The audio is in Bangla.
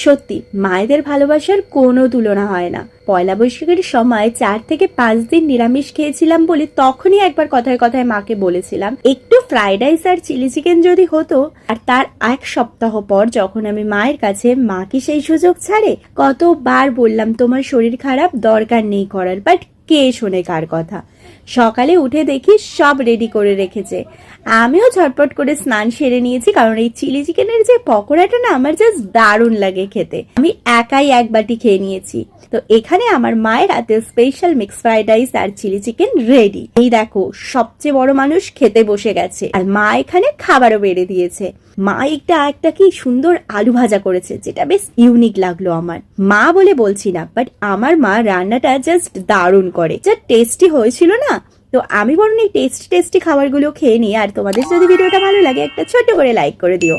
সত্যি মায়েদের ভালোবাসার কোনো তুলনা হয় না। পয়লা বৈশাখের সময় 4 থেকে 5 দিন নিরামিষ খেয়েছিলাম বলে তখনই একবার কথায় কথায় মাকে বলেছিলাম একটু ফ্রাইড রাইস আর চিলি চিকেন যদি হতো। আর তার 1 সপ্তাহ পর যখন আমি মায়ের কাছে, মা কি সেই সুযোগ ছাড়ে? কতবার বললাম তোমার শরীর খারাপ, দরকার নেই করার, বাট কে শোনে কার কথা। সকালে উঠে দেখি সব রেডি করে রেখেছে। আমিও ঝটপট করে স্নান সেরে নিয়েছি, কারণ এই চিলি চিকেনের যে পকোড়াটা না আমার জাস্ট দারুণ লাগে খেতে। আমি একাই 1 বাটি খেয়ে নিয়েছি। তো এখানে আমার মায়ের হাতে স্পেশাল মিক্স ফ্রাইড রাইস আর চিলি চিকেন রেডি। এই দেখো, সবচেয়ে বড় মানুষ খেতে বসে গেছে, আর মা এখানে খাবারও বেড়ে দিয়েছে। মা একটা কি সুন্দর আলু ভাজা করেছে, যেটা বেশ ইউনিক লাগলো আমার। মা বলে বলছি না, বাট আমার মা রান্নাটা জাস্ট দারুণ করে, যা টেস্টি হয়েছিল না। তো আমি বরং এই টেস্টি খাবারগুলো খেয়ে নিই। আর তোমাদের যদি ভিডিওটা ভালো লাগে একটা ছোট্ট করে লাইক করে দিও।